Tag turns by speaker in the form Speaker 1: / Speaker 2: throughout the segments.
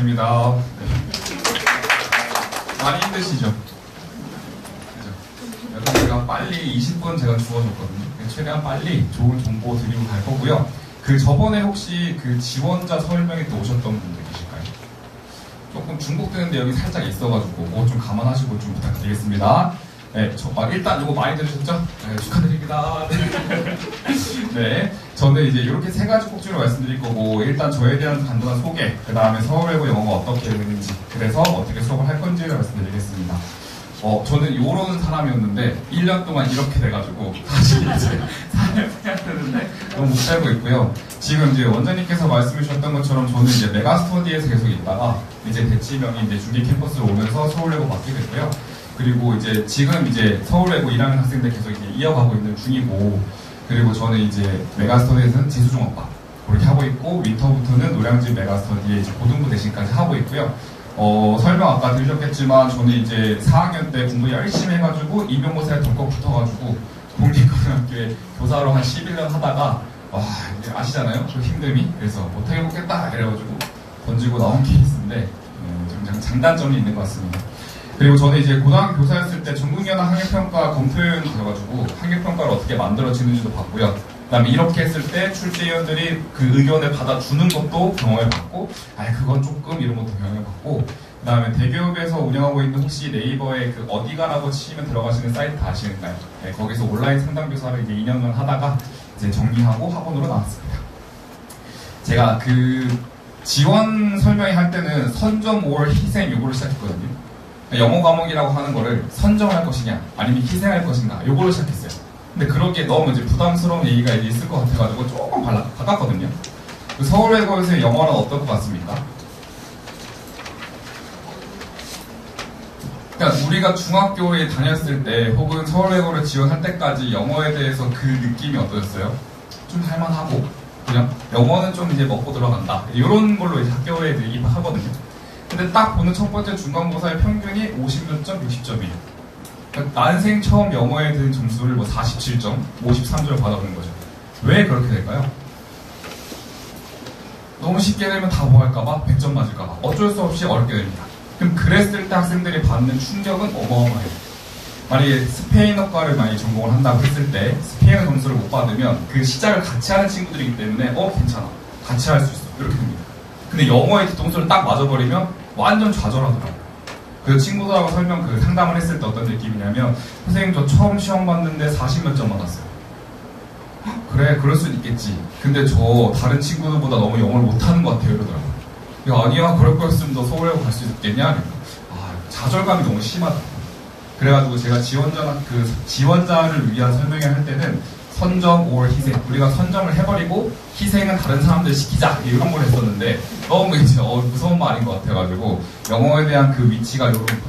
Speaker 1: 축하드립니다. 네. 많이 힘드시죠? 그죠? 그래서 제가 빨리 20분 제가 주어줬거든요. 최대한 빨리 좋은 정보 드리고 갈 거고요. 그 저번에 혹시 그 지원자 설명회 때 오셨던 분들 계실까요? 조금 중복되는데 여기 살짝 있어가지고 그거 좀 감안하시고 좀 부탁드리겠습니다. 네, 일단 이거 많이 들으셨죠? 네, 축하드립니다. 네, 저는 이제 이렇게 세 가지 꼭지로 말씀드릴 거고, 일단 저에 대한 간단한 소개, 그 다음에 서울외고 영어가 어떻게 되는지, 그래서 어떻게 수업을 할 건지를 말씀드리겠습니다. 저는 이런 사람이었는데 1년 동안 이렇게 돼가지고 다시 이제 삶을 해야 되는데 너무 못 살고 있고요. 지금 이제 원장님께서 말씀해 주셨던 것처럼 저는 이제 메가스터디에서 계속 있다가 이제 대치명이 이제 중계 캠퍼스로 오면서 서울외고 맡게 됐고요. 그리고 이제 지금 이제 서울외고 1학년 학생들 계속 이제 이어가고 있는 중이고, 그리고 저는 이제 메가스터디에서는 지수종합반 그렇게 하고 있고, 윈터부터는 노량진 메가스터디에 이제 고등부 대신까지 하고 있고요. 설명 아까 들으셨겠지만 저는 이제 4학년 때 공부 열심히 해가지고 임용고사에 덜컥 붙어가지고 공립고등학교에 교사로 한 11년 하다가 이제 아시잖아요? 그 힘듦이. 그래서 못하겠겠다 이래가지고 던지고 나온 케이스인데 좀 장단점이 있는 것 같습니다. 그리고 저는 이제 고등학교 교사였을 때 전국연합 학예평가 검토위원 돼가지고 학예평가를 어떻게 만들어지는지도 봤고요. 그 다음에 이렇게 했을 때 출제위원들이 그 의견을 받아주는 것도 경험을 받고, 그건 조금 이런 것도 경험을 받고, 그 다음에 대기업에서 운영하고 있는 혹시 네이버에 그 어디가라고 치면 들어가시는 사이트 아시는가요? 네, 거기서 온라인 상담교사를 이제 2년간 하다가 이제 정리하고 학원으로 나왔습니다. 제가 그 지원 설명회 할 때는 선점 5월 희생 요거를 시작했거든요. 영어 과목이라고 하는 거를 선정할 것이냐 아니면 희생할 것인가 요거를 시작했어요. 근데 그러기에 너무 이제 부담스러운 얘기가 이제 있을 것 같아가지고 조금 바꿨거든요. 서울외고에서의 영어는 어떨 것 같습니까? 그러니까 우리가 중학교에 다녔을 때 혹은 서울외고를 지원할 때까지 영어에 대해서 그 느낌이 어떠셨어요? 좀 할만하고 그냥 영어는 좀 이제 먹고 들어간다 이런 걸로 이제 학교에 입학하거든요. 근데 딱 보는 첫 번째 중간고사의 평균이 50몇 점, 60점이에요. 그러니까 난생 처음 영어에 든 점수를 뭐 47점, 53점을 받아보는 거죠. 왜 그렇게 될까요? 너무 쉽게 되면 다 뭐 할까봐, 100점 맞을까봐 어쩔 수 없이 어렵게 됩니다. 그럼 그랬을 때 학생들이 받는 충격은 어마어마해요. 만약에 스페인어과를 많이 전공을 한다고 했을 때 스페인어 점수를 못 받으면 그 시작을 같이 하는 친구들이기 때문에 괜찮아, 같이 할 수 있어 이렇게 됩니다. 근데 영어의 뒤통수를 딱 맞아버리면 완전 좌절하더라고요. 그 친구들하고 상담을 했을 때 어떤 느낌이냐면, 선생님 저 처음 시험 봤는데 40몇 점 받았어요. 그래, 그럴 수는 있겠지. 근데 저 다른 친구들보다 너무 영어를 못하는 것 같아요 이러더라고요. 아니야, 그럴 거였으면 너 서울외고 갈 수 있겠냐? 좌절감이 너무 심하다. 그래가지고 제가 지원자를 위한 설명회 할 때는 선점 5월 희생, 우리가 선점을 해버리고 희생은 다른 사람들 시키자 이런 걸 했었는데 너무 이제 무서운 말인 것 같아가지고 영어에 대한 그 위치가 이런 거예요.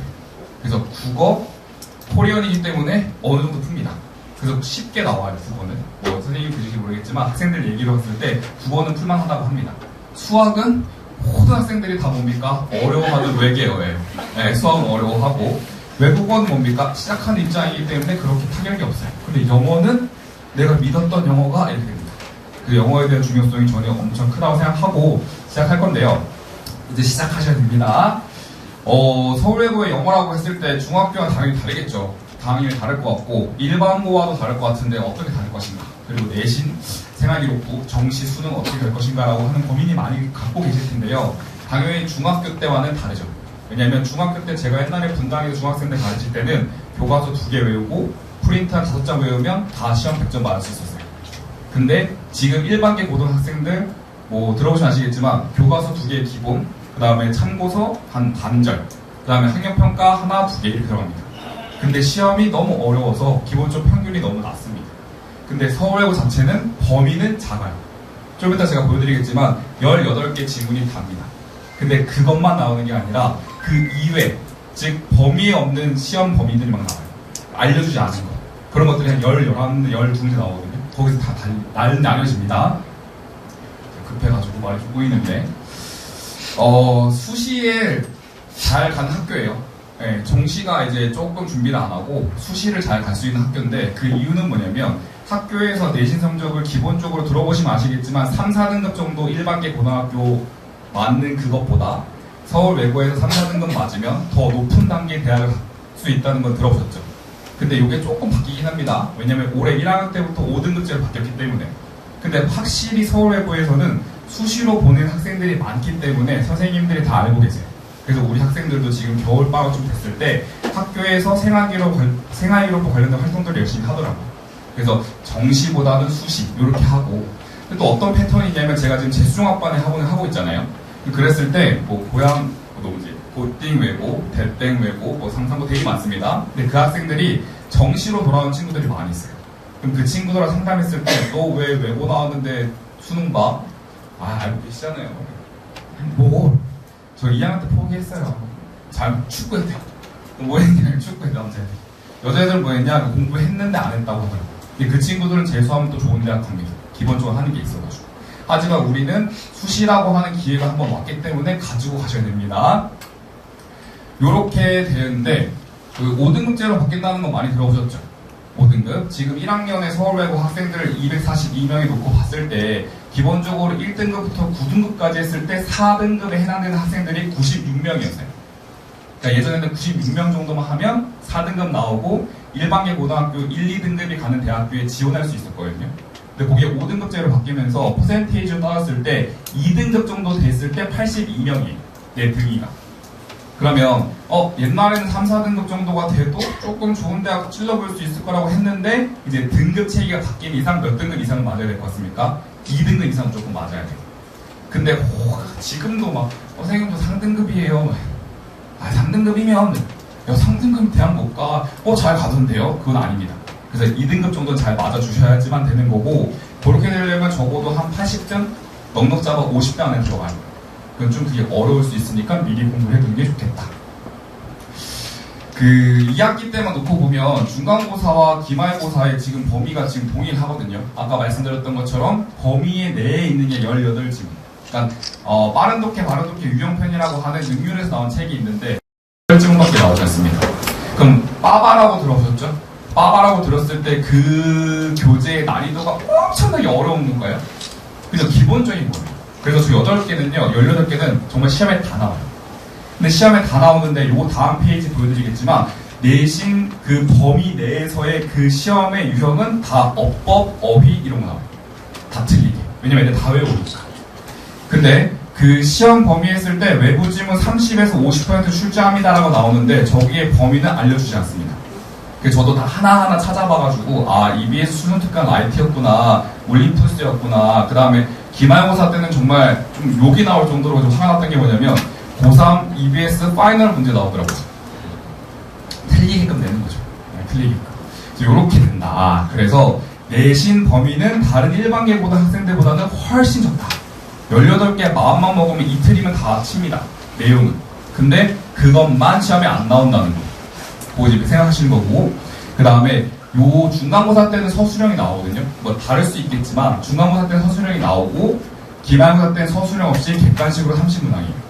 Speaker 1: 그래서 국어, 코리언이기 때문에 어느 정도 풉니다. 그래서 쉽게 나와요. 국어는 선생님이 보실지 모르겠지만 학생들 얘기를 했을 때 국어는 풀만하다고 합니다. 수학은 모든 학생들이 다 뭡니까? 어려워하는 외계어예요. 네, 수학은 어려워하고, 외국어는 뭡니까? 시작하는 입장이기 때문에 그렇게 타격이 없어요. 근데 영어는 내가 믿었던 영어가 이렇게 됩니다. 그 영어에 대한 중요성이 전혀 엄청 크다고 생각하고 시작할 건데요. 이제 시작하셔야 됩니다. 서울외고의 영어라고 했을 때 중학교와 당연히 다르겠죠. 당연히 다를 것 같고 일반고와도 다를 것 같은데 어떻게 다를 것인가, 그리고 내신, 생활기록부, 정시, 수능 어떻게 될 것인가라고 하는 고민이 많이 갖고 계실 텐데요. 당연히 중학교 때와는 다르죠. 왜냐하면 중학교 때 제가 옛날에 분당에서 중학생들 가르칠 때는 교과서 2개 외우고 프린트 한 5장 외우면 다 시험 100점 받을 수 있었어요. 근데 지금 일반계 고등학생들 들어보시면 아시겠지만 교과서 2개 기본, 그 다음에 참고서 한 반절, 그 다음에 학력평가 하나, 2개 이렇게 들어갑니다. 근데 시험이 너무 어려워서 기본적 평균이 너무 낮습니다. 근데 서울외고 자체는 범위는 작아요. 좀 이따 제가 보여드리겠지만 18개 지문이 답니다. 근데 그것만 나오는 게 아니라 그 이외, 즉 범위에 없는 시험 범위들이 막 나와요. 알려주지 않은 거. 그런 것들이 한 11, 12개 나오거든요. 거기서 다 나뉘어집니다. 급해가지고 말이 좀 꼬이는데, 수시에 잘 간 학교예요. 네, 정시가 이제 조금 준비를 안 하고 수시를 잘 갈 수 있는 학교인데, 그 이유는 뭐냐면 학교에서 내신 성적을 기본적으로 들어보시면 아시겠지만 3, 4등급 정도 일반계 고등학교 맞는 그것보다 서울 외고에서 3, 4등급 맞으면 더 높은 단계의 대학을 갈 수 있다는 건 들어보셨죠? 근데 이게 조금 바뀌긴 합니다. 왜냐면 올해 1학년 때부터 5등급제로 바뀌었기 때문에. 근데 확실히 서울 외고에서는 수시로 보낸 학생들이 많기 때문에 선생님들이 다 알고 계세요. 그래서 우리 학생들도 지금 겨울방학쯤 됐을 때 학교에서 생활기록부 관련된 활동들을 열심히 하더라고요. 그래서 정시보다는 수시 이렇게 하고, 또 어떤 패턴이 있냐면 제가 지금 재수종합반에 학원을 하고 있잖아요. 그랬을 때 뭐 고양 뭐지 고띵 외고, 대땡 외고, 뭐 상상고 되게 많습니다. 근데 그 학생들이 정시로 돌아온 친구들이 많이 있어요. 그럼 그 친구들하고 상담했을 때 너 왜 외고 나왔는데 수능 봐? 아, 알고 계시잖아요. 뭐 저 2학년 때 포기했어요. 잘 축구했대요. 뭐 했냐? 축구했대. 여자애들 뭐 했냐? 공부했는데 안 했다고 하더라고요. 그 친구들은 재수하면 또 좋은 대학 갑니다. 기본적으로 하는 게 있어가지고. 하지만 우리는 수시라고 하는 기회가 한번 왔기 때문에 가지고 가셔야 됩니다. 요렇게 되는데 그 5등급제로 바뀐다는 거 많이 들어보셨죠? 5등급. 지금 1학년에 서울외고 학생들을 242명이 놓고 봤을 때 기본적으로 1등급부터 9등급까지 했을 때 4등급에 해당되는 학생들이 96명이었어요. 그러니까 예전에는 96명 정도만 하면 4등급 나오고 일반계 고등학교 1, 2등급이 가는 대학교에 지원할 수 있었거든요. 근데 그게 5등급제로 바뀌면서 퍼센테이지로 따졌을 때 2등급 정도 됐을 때 82명이에요. 내 등위가. 그러면 옛날에는 3, 4등급 정도가 돼도 조금 좋은 대학 찔러볼 수 있을 거라고 했는데 이제 등급 체계가 바뀐 이상 몇 등급 이상은 맞아야 될 것 같습니까? 2등급 이상 무조건 맞아야 돼요. 근데 지금도 막 선생님도 상등급이에요. 아, 3등급이면 3등급 대학 못 가. 잘 가던데요? 그건 아닙니다. 그래서 2등급 정도는 잘 맞아주셔야지만 되는 거고, 그렇게 되려면 적어도 한 80점? 넉넉 잡아 50대 안에 들어가요. 그건 좀 그게 어려울 수 있으니까 미리 공부를 해두는 게 좋겠다. 그 2학기 때만 놓고 보면 중간고사와 기말고사의 지금 범위가 지금 동일하거든요. 아까 말씀드렸던 것처럼 범위의 내에 있는 게 18지문. 그러니까 빠른 독해, 바른 독해 유형편이라고 하는 능률에서 나온 책이 있는데 18지문밖에 나오지 않습니다. 그럼 빠바라고 들어보셨죠? 빠바라고 들었을 때 그 교재의 난이도가 엄청나게 어려운 건가요? 그냥 기본적인 거예요. 그래서 저 8개는요, 18개는 정말 시험에 다 나와요. 근데 시험에 다 나오는데 요 다음 페이지 보여드리겠지만 내신 그 범위 내에서의 그 시험의 유형은 다 어법, 어휘 이런 거 나와요. 다 틀리게. 왜냐면 애들 다 외우니까. 근데 그 시험 범위 했을 때 외부 지문 30에서 50% 출제합니다라고 나오는데 저기에 범위는 알려주지 않습니다. 그래서 저도 다 하나하나 찾아봐가지고 EBS 수능 특강 IT였구나, 올림푸스였구나. 그 다음에 기말고사 때는 정말 좀 욕이 나올 정도로 좀 화가 났던 게 뭐냐면 고3 EBS 파이널 문제 나오더라고요. 틀리게끔 내는 거죠. 틀리게끔. 이렇게 된다. 그래서 내신 범위는 다른 일반계 고등학생들보다는 훨씬 적다. 18개 마음만 먹으면 이틀이면 다 칩니다. 내용은. 근데 그것만 시험에 안 나온다는 거. 그거 이제 생각하시는 거고. 그 다음에 요 중간고사 때는 서술형이 나오거든요. 뭐 다를 수 있겠지만 중간고사 때는 서술형이 나오고 기말고사 때는 서술형 없이 객관식으로 30문항이에요.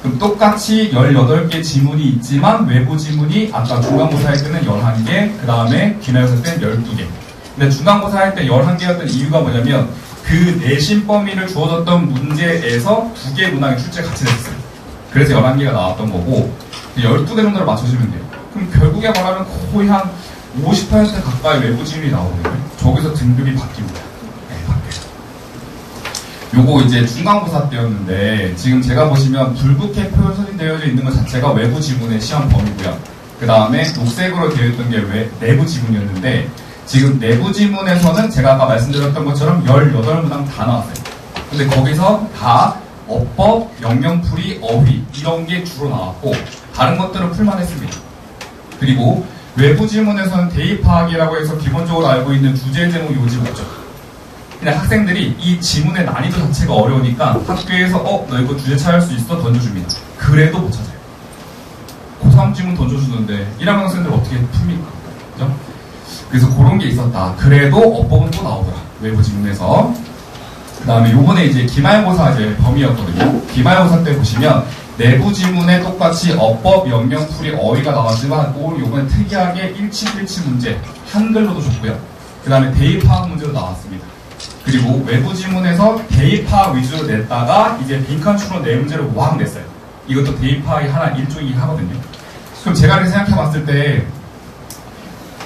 Speaker 1: 그럼 똑같이 18개 지문이 있지만 외부 지문이 아까 중간고사 할 때는 11개, 그 다음에 기말고사 때는 12개. 근데 중간고사 할 때 11개였던 이유가 뭐냐면 그 내신 범위를 주어졌던 문제에서 2개 문항이 출제 같이 됐어요. 그래서 11개가 나왔던 거고 12개 정도를 맞춰주면 돼요. 그럼 결국에 말하면 거의 한 50% 가까이 외부 지문이 나오거든요. 저기서 등급이 바뀝니다. 네, 바뀌어요. 요거 이제 중간고사 때였는데 지금 제가 보시면 붉게 표시되어 있는 것 자체가 외부 지문의 시험 범위고요. 그 다음에 녹색으로 되어 있던 게 내부 지문이었는데 지금 내부 지문에서는 제가 아까 말씀드렸던 것처럼 18문항 다 나왔어요. 근데 거기서 다 어법, 영영풀이, 어휘 이런 게 주로 나왔고 다른 것들은 풀만 했습니다. 그리고 외부 지문에서는 대입파악이라고 해서 기본적으로 알고 있는 주제 제목 요지 없죠. 그냥 학생들이 이 지문의 난이도 자체가 어려우니까 학교에서 너 이거 주제 찾을 수 있어? 던져줍니다. 그래도 못 찾아요. 고3 지문 던져주는데 1학년 학생들 어떻게 풉니까? 그죠? 그래서 그런 게 있었다. 그래도 어법은 또 나오더라. 외부 지문에서. 그 다음에 요번에 이제 기말고사 이제 범위였거든요. 기말고사 때 보시면 내부 지문에 똑같이 어법, 영영풀이, 어휘가 나왔지만 요번에 특이하게 일치 문제 한글로도 줬고요. 그 다음에 대입파악 문제도 나왔습니다. 그리고 외부 지문에서 대입파악 위주로 냈다가 이제 빈칸 추론 네 문제를 왕 냈어요. 이것도 대입하기 하나 일종이 하거든요. 그럼 제가 이렇게 생각해 봤을 때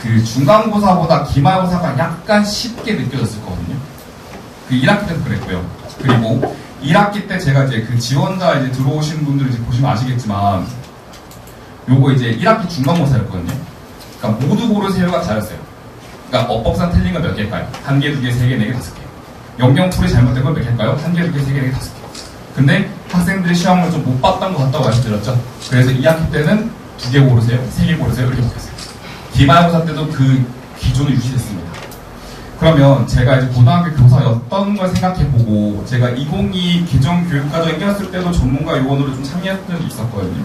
Speaker 1: 그 중간고사보다 기말고사가 약간 쉽게 느껴졌을 거거든요. 그 1학기 때도 그랬고요. 그리고 1학기 때 제가 이제 그 지원자 이제 들어오신 분들 이제 보시면 아시겠지만 요거 이제 1학기 중간고사였거든요. 그러니까 모두 고르세요가 다였어요. 그러니까 어법상 틀린 건 몇 개일까요? 1개, 2개, 3개, 4개, 5개. 영영풀이 잘못된 건 몇 개일까요? 1개, 2개, 3개, 4개, 5개. 근데 학생들이 시험을 좀 못 봤던 것 같다고 말씀드렸죠. 그래서 2학기 때는 2개 고르세요, 3개 고르세요 이렇게 바뀌었어요. 기말고사 때도 그 기준을 유지했습니다. 그러면 제가 이제 고등학교 교사였던 걸 생각해보고 제가 2022 개정교육과정에 꼈을 때도 전문가 요원으로 좀 참여했던 적이 있었거든요.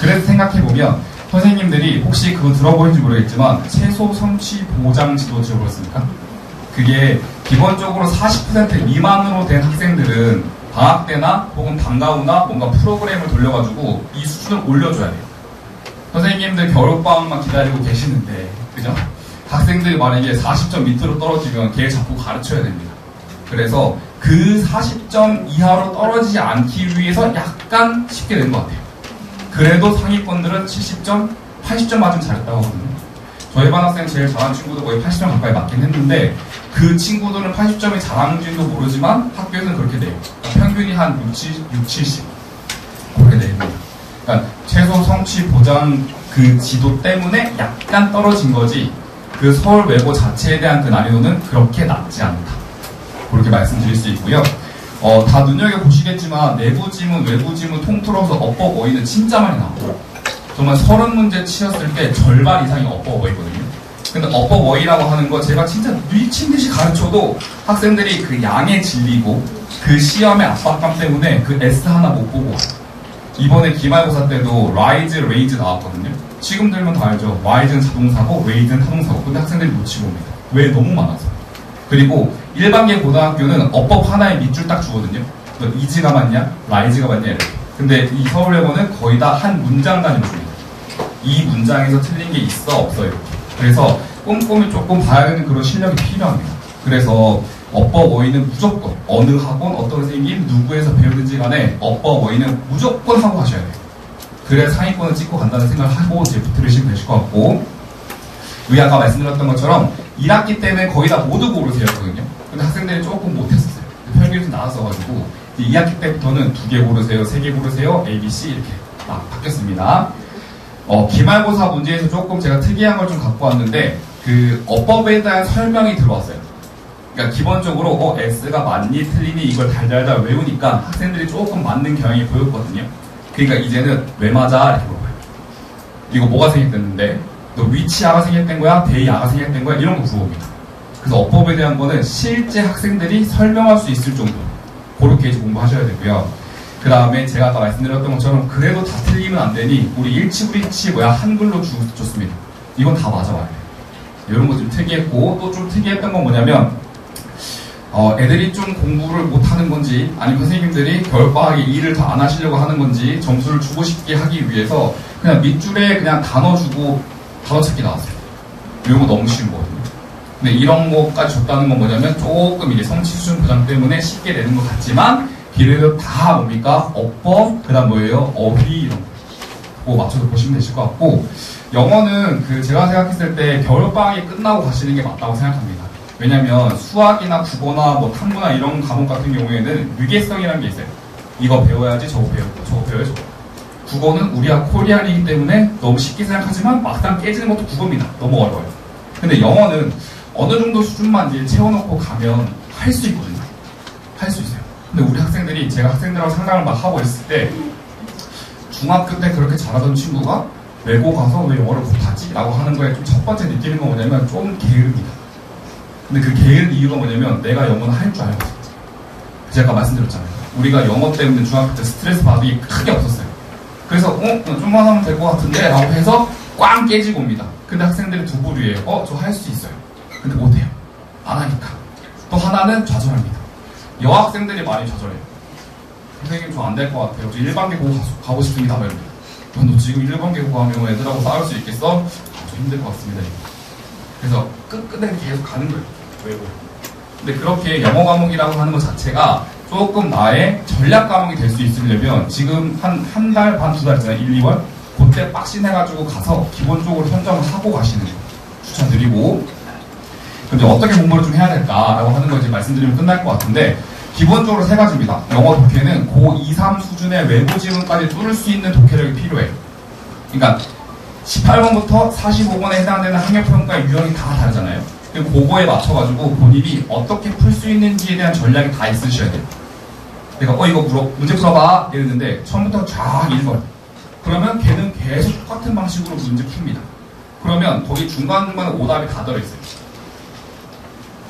Speaker 1: 그래서 생각해보면 선생님들이 혹시 그거 들어보는지 모르겠지만 최소 성취 보장 지도 들어보셨습니까? 그게 기본적으로 40% 미만으로 된 학생들은 방학 때나 혹은 방과 후나 뭔가 프로그램을 돌려가지고 이 수준을 올려줘야 돼요. 선생님들 겨울방학만 기다리고 계시는데 그죠? 학생들이 만약에 40점 밑으로 떨어지면 걔 자꾸 가르쳐야 됩니다. 그래서 그 40점 이하로 떨어지지 않기 위해서 약간 쉽게 된 것 같아요. 그래도 상위권들은 70점, 80점 맞으면 잘했다고 하거든요. 저희 반 학생 제일 잘하는 친구도 거의 80점 가까이 맞긴 했는데 그 친구들은 80점이 잘하는지도 모르지만 학교에서는 그렇게 돼요. 그러니까 평균이 한 60, 70 그렇게 됩니다. 그러니까 최소 성취 보장 그 지도 때문에 약간 떨어진 거지 그 서울 외고 자체에 대한 그 난이도는 그렇게 낮지 않다. 그렇게 말씀드릴 수 있고요. 다 눈여겨보시겠지만 내부 지문, 외부 지문 통틀어서 어법 어휘는 진짜 많이 나와요. 정말 30문제 치렀을 때 절반 이상이 어법 어휘거든요. 근데 어법 어휘라고 하는 거 제가 진짜 미친 듯이 가르쳐도 학생들이 그 양에 질리고 그 시험의 압박감 때문에 그 S 하나 못 보고 와요. 이번에 기말고사 때도 라이즈, 레이즈 나왔거든요. 지금 들면 다 알죠. 라이즈는 자동사고, 레이즈는 타동사고. 근데 학생들이 놓치고 옵니다. 왜? 너무 많아서. 그리고 일반계 고등학교는 어법 하나에 밑줄 딱 주거든요. 너 이즈가 맞냐? 라이즈가 맞냐? 이렇게. 근데 이 서울외고는 거의 다 한 문장 단위로 줍니다. 이 문장에서 틀린 게 있어? 없어? 이렇게. 그래서 꼼꼼히 조금 봐야 되는 그런 실력이 필요합니다. 그래서 어법 어휘는 무조건 어느 학원, 어떤 선생님, 누구에서 배우든지 간에 어법 어휘는 무조건 하고 가셔야 돼요. 그래야 상위권을 찍고 간다는 생각을 하고 이제 들으시면 되실 것 같고 여기 아까 말씀드렸던 것처럼 1학기 때는 거의 다 모두 고르세요였거든요. 근데 학생들이 조금 못했었어요. 평균이 나왔어가지고 2학기 때부터는 2개 고르세요, 3개 고르세요, A, B, C 이렇게 막 바뀌었습니다. 기말고사 문제에서 조금 제가 특이한 걸 좀 갖고 왔는데 그 어법에 대한 설명이 들어왔어요. 그러니까 기본적으로 S가 맞니 틀리니 이걸 달달달 외우니까 학생들이 조금 맞는 경향이 보였거든요. 그러니까 이제는 왜 맞아? 이렇게 물어봐요. 이거 뭐가 생략됐는데? 너 위치아가 생략된 거야? 대의아가 생략된 거야? 이런 거 물어봅니다. 그래서 어법에 대한 거는 실제 학생들이 설명할 수 있을 정도 그렇게 이제 공부하셔야 되고요. 그 다음에 제가 아까 말씀드렸던 것처럼 그래도 다 틀리면 안 되니 우리 일치불이치 뭐야 한글로 줬습니다. 이건 다 맞아봐야 돼요. 이런 거 좀 특이했고 또 좀 특이했던 건 뭐냐면 애들이 좀 공부를 못하는 건지 아니면 선생님들이 겨울방학에 일을 더 안 하시려고 하는 건지 점수를 주고 싶게 하기 위해서 그냥 밑줄에 그냥 단어 주고 단어 찾기 나왔어요. 이런 거 너무 쉬운 거거든요. 근데 이런 거까지 줬다는 건 뭐냐면 조금 이제 성취 수준 보장 때문에 쉽게 내는 것 같지만 비례도 다 뭡니까? 어법, 그 다음 뭐예요? 어휘 이런 거 맞춰서 보시면 되실 것 같고 영어는 그 제가 생각했을 때 겨울방학이 끝나고 가시는 게 맞다고 생각합니다. 왜냐면 수학이나 국어나 뭐 탐구나 이런 과목 같은 경우에는 위계성이라는 게 있어요. 이거 배워야지 저거 배워야지 저거. 국어는 우리가 코리안이기 때문에 너무 쉽게 생각하지만 막상 깨지는 것도 국어입니다. 너무 어려워요. 근데 영어는 어느 정도 수준만 이제 채워놓고 가면 할 수 있거든요. 할 수 있어요. 근데 우리 학생들이 제가 학생들하고 상담을 막 하고 있을 때 중학교 때 그렇게 잘하던 친구가 외고 가서 왜 영어를 못하지? 라고 하는 거에 좀 첫 번째 느끼는 건 뭐냐면 좀 게으릅니다. 근데 그 게으른 이유가 뭐냐면 내가 영어는 할 줄 알거든요. 제가 아까 말씀드렸잖아요. 우리가 영어 때문에 중학교 때 스트레스 받은 게 크게 없었어요. 그래서 좀만 하면 될 것 같은데 라고 해서 꽝 깨지고 옵니다. 근데 학생들이 두 부류예요. 저 할 수 있어요. 근데 못해요. 안 하니까. 또 하나는 좌절합니다. 여학생들이 많이 좌절해요. 선생님 저 안 될 것 같아요. 저 일반계 보고 가고 싶습니다. 너 지금 일반계 보고 가면 애들하고 싸울 수 있겠어? 좀 힘들 것 같습니다. 그래서 끝끝내 계속 가는 거예요. 외고. 근데 그렇게 영어 과목이라고 하는 것 자체가 조금 나의 전략 과목이 될 수 있으려면 지금 한 달 반, 두 달 있잖아요. 1, 2월. 그때 빡신해가지고 가서 기본적으로 선정을 하고 가시는 거 추천드리고, 그럼 이제 어떻게 공부를 좀 해야 될까라고 하는 거 이제 말씀드리면 끝날 것 같은데, 기본적으로 세 가지입니다. 영어 독해는 고 2, 3 수준의 외부 지문까지 뚫을 수 있는 독해력이 필요해요. 그러니까 18번부터 45번에 해당되는 학력평가의 유형이 다 다르잖아요. 그거에 맞춰가지고 본인이 어떻게 풀 수 있는지에 대한 전략이 다 있으셔야 돼요. 그러니까 이거 문제 풀어봐 이랬는데 처음부터 쫙 읽어요. 그러면 걔는 계속 똑같은 방식으로 문제 풉니다. 그러면 거기 중간중간에 오답이 다 들어있어요.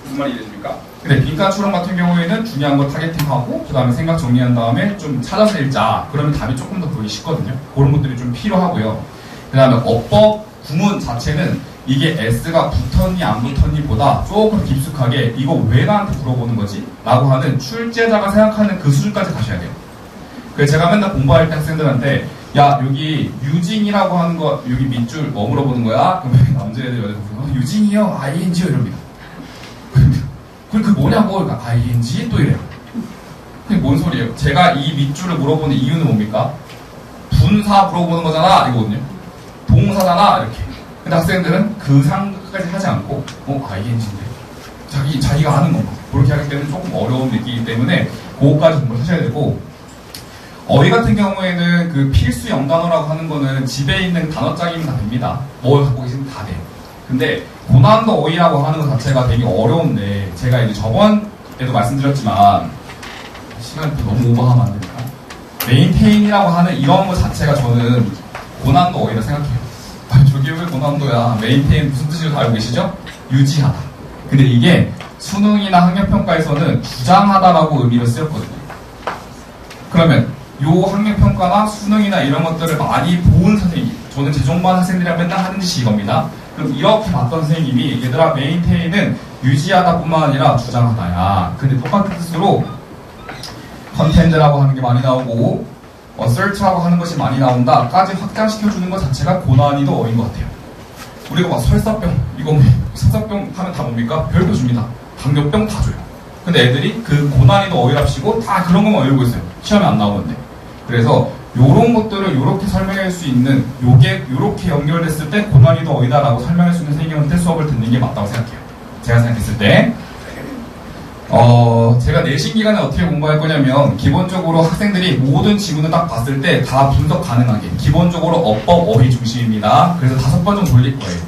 Speaker 1: 무슨 말이 이해됩니까? 근데 빈칸 추론 같은 경우에는 중요한 거 타겟팅하고 그 다음에 생각 정리한 다음에 좀 찾아서 읽자. 그러면 답이 조금 더 보기 쉽거든요. 그런 것들이 좀 필요하고요. 그 다음에 어법 구문 자체는 이게 S가 붙었니 안 붙었니 보다 조금 깊숙하게 이거 왜 나한테 물어보는 거지? 라고 하는 출제자가 생각하는 그 수준까지 가셔야 돼요. 그래서 제가 맨날 공부할 때 학생들한테 야 여기 유징이라고 하는 거 여기 밑줄 뭐 물어보는 거야? 그러면 남자애들 여자애들 유징이요? ING요? 이럽니다. 그럼 그 뭐냐고 그러니까 ING? 또 이래요. 그게 뭔 소리예요? 제가 이 밑줄을 물어보는 이유는 뭡니까? 분사 물어보는 거잖아 이거거든요. 동사잖아 이렇게. 근데 학생들은 그 생각까지 하지 않고 ING인데 자기가 아는 건가 그렇게 하기 때문에 조금 어려움이 있기 때문에 그거까지 공부를 하셔야 되고, 어휘 같은 경우에는 그 필수 영단어라고 하는 거는 집에 있는 단어장이면 다 됩니다. 뭘 갖고 계시면 다 돼요. 근데 고난도 어휘라고 하는 것 자체가 되게 어려운데, 제가 이제 저번에도 말씀드렸지만 시간이 너무 오버하면 안 되니까 메인테인이라고 하는 이런 것 자체가 저는 고난도 어휘라 생각해요. 저게 왜 고난도야? 메인테인 무슨 뜻으로 알고 계시죠? 유지하다. 근데 이게 수능이나 학력평가에서는 주장하다라고 의미로 쓰였거든요. 그러면 요 학력평가나 수능이나 이런 것들을 많이 본 선생님, 저는 재종반 학생들이랑 맨날 하는 짓이 이겁니다. 그럼 이렇게 봤던 선생님이 얘들아 메인테인은 유지하다 뿐만 아니라 주장하다야. 근데 똑같은 뜻으로 컨텐츠라고 하는 게 많이 나오고 search라고 하는 것이 많이 나온다까지 확장시켜주는 것 자체가 고난이도 어인 것 같아요. 우리가 막 설사병, 이거 설사병 하면 다 뭡니까? 별표 줍니다. 당뇨병 다 줘요. 근데 애들이 그 고난이도 어휘랍시고 다 그런 것만 외우고 있어요. 시험에 안 나오는데. 그래서 요런 것들을 요렇게 설명할 수 있는, 요게 요렇게 연결됐을 때 고난이도 어휘다라고 설명할 수 있는 선생님한테 수업을 듣는 게 맞다고 생각해요. 제가 생각했을 때. 제가 내신 기간에 어떻게 공부할 거냐면, 기본적으로 학생들이 모든 지문을 딱 봤을 때 다 분석 가능하게, 기본적으로 어법 어휘 중심입니다. 그래서 5번 정도 돌릴 거예요.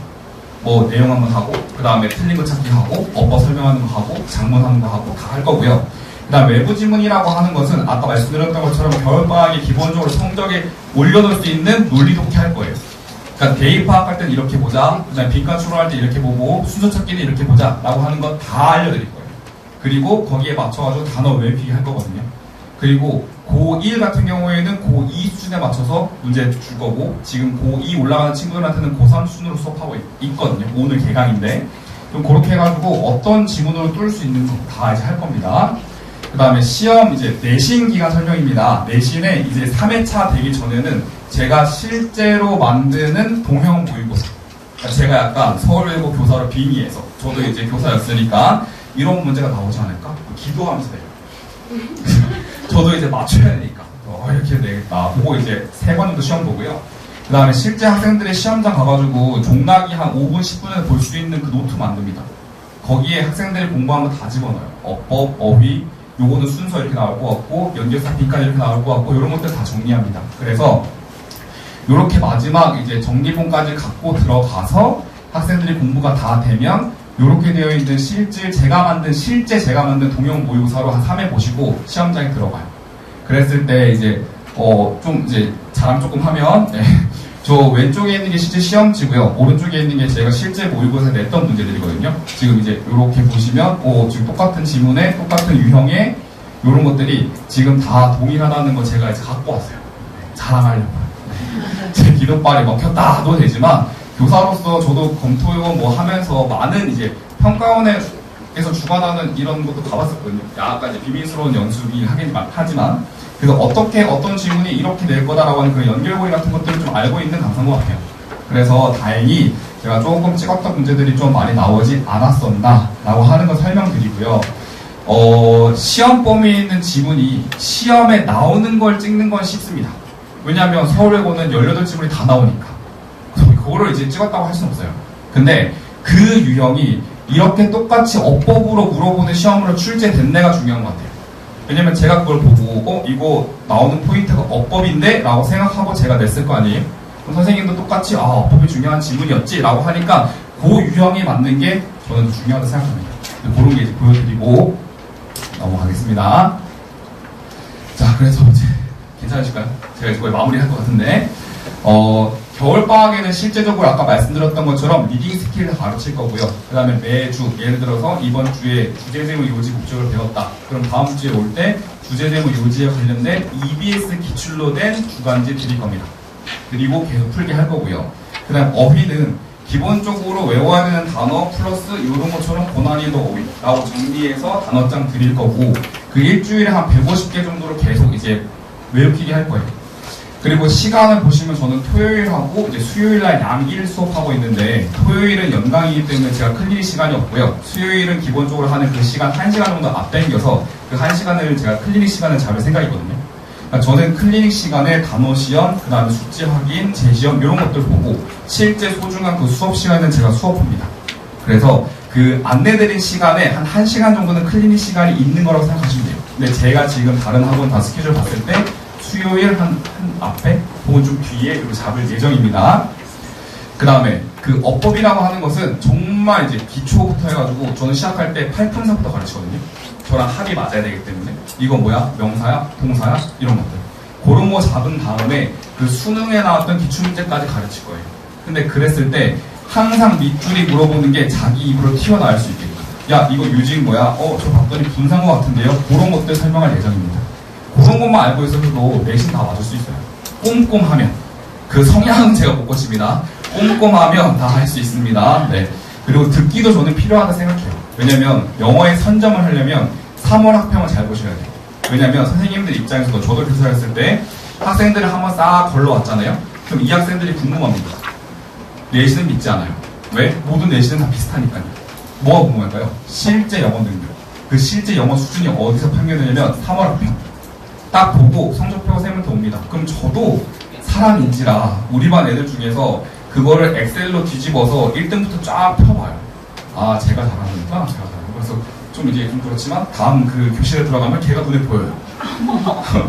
Speaker 1: 뭐 내용 한번 하고, 그 다음에 틀린 거 찾기 하고, 어법 설명하는 거 하고, 장문하는 거 하고 다 할 거고요. 그 다음 외부 지문이라고 하는 것은 아까 말씀드렸던 것처럼 겨울방학에 기본적으로 성적에 올려놓을 수 있는 논리 독해 할 거예요. 그러니까 대입 파악할 때는 이렇게 보자, 그 다음에 빈칸 추론할 때 이렇게 보고, 순서 찾기는 이렇게 보자 라고 하는 거 다 알려드릴 거예요. 그리고 거기에 맞춰가지고 단어 외우기 할 거거든요. 그리고 고1 같은 경우에는 고2 수준에 맞춰서 문제 줄 거고, 지금 고2 올라가는 친구들한테는 고3 수준으로 수업하고 있거든요. 오늘 개강인데. 좀 그렇게 해가지고 어떤 지문으로 뚫을 수 있는 거 다 이제 할 겁니다. 그 다음에 시험 이제 내신 기간 설명입니다. 내신에 이제 3회차 되기 전에는 제가 실제로 만드는 동형 모의고사. 그러니까 제가 약간 서울외고 교사로 빙의해서, 저도 이제 교사였으니까 이런 문제가 나오지 않을까? 기도하면서 돼요. 저도 이제 맞춰야 되니까. 이렇게 되겠다. 그거 이제 3번 정도 시험 보고요. 그 다음에 실제 학생들의 시험장 가가지고 종락이 한 5분, 10분에 볼 수 있는 그 노트 만듭니다. 거기에 학생들이 공부한 거 다 집어넣어요. 어법, 어휘, 요거는 순서 이렇게 나올 것 같고, 연결사 빈칸 이렇게 나올 것 같고, 이런 것들 다 정리합니다. 그래서 요렇게 마지막 이제 정리본까지 갖고 들어가서 학생들이 공부가 다 되면 요렇게 되어 있는 실제 제가 만든 동형 모의고사로 한 3회 보시고 시험장에 들어가요. 그랬을 때 이제 좀 이제 자랑 조금 하면, 네. 저 왼쪽에 있는 게 실제 시험지고요. 오른쪽에 있는 게 제가 실제 모의고사에 냈던 문제들이거든요. 지금 이제 요렇게 보시면 지금 똑같은 지문에 똑같은 유형의 요런 것들이 지금 다 동일하다는 거 제가 이제 갖고 왔어요. 자랑하려고요. 제 기도발이 먹혔다도 되지만 교사로서 저도 검토원 뭐 하면서 많은 이제 평가원에서 주관하는 이런 것도 가봤었거든요. 약간 이제 비밀스러운 연습이 하지만 그래서 어떤 질문이 이렇게 낼 거다라고 하는 그런 연결고리 같은 것들을 좀 알고 있는 강사인 것 같아요. 그래서 다행히 제가 조금 찍었던 문제들이 좀 많이 나오지 않았었나 라고 하는 걸 설명드리고요. 시험 범위에 있는 지문이 시험에 나오는 걸 찍는 건 쉽습니다. 왜냐하면 서울외고는 18지문이 다 나오니까. 그거를 이제 찍었다고 할 수는 없어요. 근데 그 유형이 이렇게 똑같이 어법으로 물어보는 시험으로 출제됐네가 중요한 것 같아요. 왜냐면 제가 그걸 보고 이거 나오는 포인트가 어법인데? 라고 생각하고 제가 냈을 거 아니에요? 그럼 선생님도 똑같이 어법이 중요한 지문이었지? 라고 하니까 그 유형에 맞는 게 저는 중요하다고 생각합니다. 그런 게 이제 보여드리고 넘어가겠습니다. 자, 그래서 이제 괜찮으실까요? 제가 이제 거의 마무리할 것 같은데 겨울방학에는 실제적으로 아까 말씀드렸던 것처럼 리딩 스킬을 가르칠 거고요. 그 다음에 매주 예를 들어서 이번 주에 주제제목 요지 목적을 배웠다. 그럼 다음 주에 올 때 주제제목 요지에 관련된 EBS 기출로 된 주간지 드릴 겁니다. 그리고 계속 풀게 할 거고요. 그 다음 어휘는 기본적으로 외워야 되는 단어 플러스 이런 것처럼 고난이도 어휘라고 정리해서 단어장 드릴 거고 그 일주일에 한 150개 정도로 계속 이제 외우기게 할 거예요. 그리고 시간을 보시면 저는 토요일하고 이제 수요일날 양일 수업하고 있는데 토요일은 연강이기 때문에 제가 클리닉 시간이 없고요. 수요일은 기본적으로 하는 그 시간 1시간 정도 앞당겨서 그 1시간을 제가 클리닉 시간을 잡을 생각이거든요. 그러니까 저는 클리닉 시간에 단어 시험, 그 다음에 숙제 확인, 재시험 이런 것들 보고 실제 소중한 그 수업 시간은 제가 수업합니다. 그래서 그 안내드린 시간에 한 1시간 정도는 클리닉 시간이 있는 거라고 생각하시면 돼요. 근데 제가 지금 다른 학원 다 스케줄 봤을 때 수요일 한 앞에 혹은 좀 뒤에 이렇게 잡을 예정입니다. 그 다음에 그 어법이라고 하는 것은 정말 이제 기초부터 해가지고 저는 시작할 때 8분사부터 가르치거든요. 저랑 합이 맞아야 되기 때문에 이건 뭐야? 명사야? 동사야? 이런 것들. 그런 거 잡은 다음에 그 수능에 나왔던 기출문제까지 가르칠 거예요. 근데 그랬을 때 항상 밑줄이 물어보는 게 자기 입으로 튀어나올 수 있게끔. 야, 이거 유진 뭐야? 저 봤더니 분사인 것 같은데요? 그런 것들 설명할 예정입니다. 그런 것만 알고 있어도 내신 다 맞을 수 있어요. 꼼꼼하면. 그 성향은 제가 못 고칩니다. 꼼꼼하면 다 할 수 있습니다. 네. 그리고 듣기도 저는 필요하다 생각해요. 왜냐면 영어에 선점을 하려면 3월 학평을 잘 보셔야 돼요. 왜냐면 선생님들 입장에서도 저도 교사였을 때 학생들을 한번 싹 걸러왔잖아요. 그럼 이 학생들이 궁금합니다. 내신은 믿지 않아요. 왜? 모든 내신은 다 비슷하니까요. 뭐가 궁금할까요? 실제 영어 능력. 그 실제 영어 수준이 어디서 평균되냐면 3월 학평. 딱 보고 성적표가 세면서 옵니다. 그럼 저도 사람인지라 우리 반 애들 중에서 그거를 엑셀로 뒤집어서 1등부터 쫙 펴봐요. 아, 제가 잘하는구나, 제가 잘하는. 그래서 좀 이제 좀 그렇지만 다음 그 교실에 들어가면 걔가 눈에 보여요.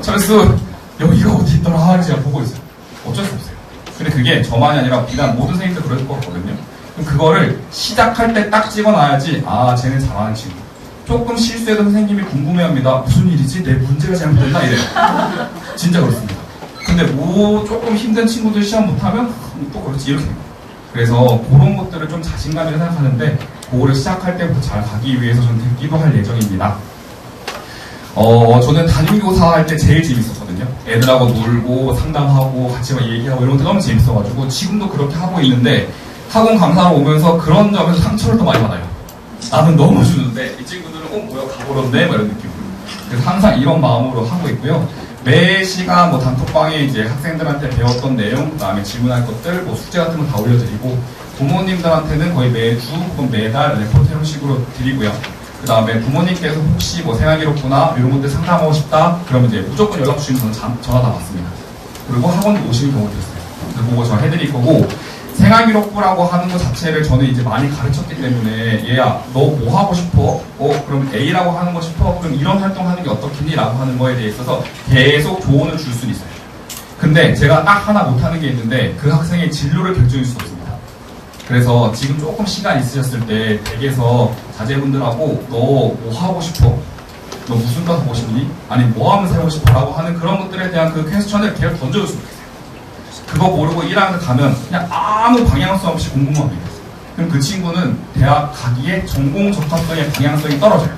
Speaker 1: 철수, 여기가 어디 있더라? 제가 보고 있어요. 어쩔 수 없어요. 근데 그게 저만이 아니라 비단 모든 선생님들 그럴 것 같거든요. 그럼 그거를 시작할 때 딱 찍어놔야지, 아, 쟤는 잘하는 친구. 조금 실수해도 선생님이 궁금해합니다. 무슨 일이지? 내 문제가 잘못됐나? 이래요. 진짜 그렇습니다. 근데 뭐 조금 힘든 친구들 시험 못하면 또 그렇지 이렇게 됩니다. 그래서 그런 것들을 좀 자신감이라 생각하는데 그거를 시작할 때부터 잘 가기 위해서 저는 듣기도 할 예정입니다. 저는 담임교사 할 때 제일 재밌었거든요. 애들하고 놀고 상담하고 같이 막 얘기하고 이런 것도 너무 재밌어가지고 지금도 그렇게 하고 있는데 학원 강사로 오면서 그런 점에서 상처를 더 많이 받아요. 나는 너무 주는데 이 친구들은 뭐야 가버렸네? 막 이런 느낌으로. 그래서 항상 이런 마음으로 하고 있고요. 매 시간 뭐 단톡방에 이제 학생들한테 배웠던 내용, 그 다음에 질문할 것들, 뭐 숙제 같은 거 다 올려드리고 부모님들한테는 거의 매주 혹은 매달 레포트 형식으로 드리고요. 그 다음에 부모님께서 혹시 뭐 생활기록부나 이런 것들 상담하고 싶다? 그러면 이제 무조건 연락 주시면 저는 전화 다 받습니다. 그리고 학원 오시는 경우도 있어요. 그래서 그거 저 해드릴 거고 생활기록부라고 하는 것 자체를 저는 이제 많이 가르쳤기 때문에 얘야 너 뭐 하고 싶어? 그럼 A라고 하는 거 싶어? 그럼 이런 활동하는 게 어떻겠니? 라고 하는 거에 대해 있어서 계속 조언을 줄 수는 있어요. 근데 제가 딱 하나 못하는 게 있는데 그 학생의 진로를 결정할 수가 없습니다. 그래서 지금 조금 시간 있으셨을 때 댁에서 자제분들하고 너 뭐 하고 싶어? 너 무슨 과 하고 싶니? 아니 뭐 하면 살고 싶어? 라고 하는 그런 것들에 대한 그 퀘스천을 계속 던져줬으면 좋겠어요. 그거 모르고 1학년 가면 그냥 아무 방향성 없이 공부만 해요. 그럼 그 친구는 대학 가기에 전공 적합성의 방향성이 떨어져요.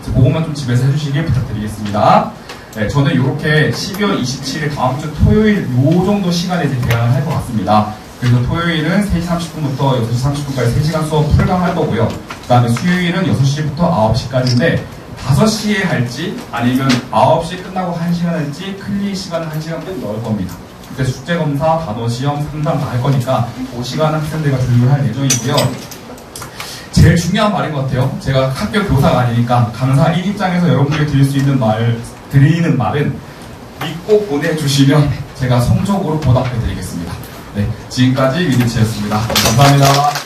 Speaker 1: 그래서 그것만 좀 집에서 해주시길 부탁드리겠습니다. 네, 저는 이렇게 12월 27일 다음 주 토요일 요 정도 시간에 이제 대안을 할 것 같습니다. 그래서 토요일은 3시 30분부터 6시 30분까지 3시간 수업 풀강할 거고요. 그 다음에 수요일은 6시부터 9시까지인데 5시에 할지 아니면 9시 끝나고 1시간 할지 클리닉 시간을 1시간 꼭 넣을 겁니다. 그때 숙제검사, 단어시험, 상담 다 할 거니까 그 시간 학생들과 조율을 할 예정이고요. 제일 중요한 말인 것 같아요. 제가 학교 교사가 아니니까 강사인 입장에서 여러분들이 드릴 수 있는 드리는 말은 믿고 보내주시면 제가 성적으로 보답해드리겠습니다. 네, 지금까지 위니치였습니다. 감사합니다.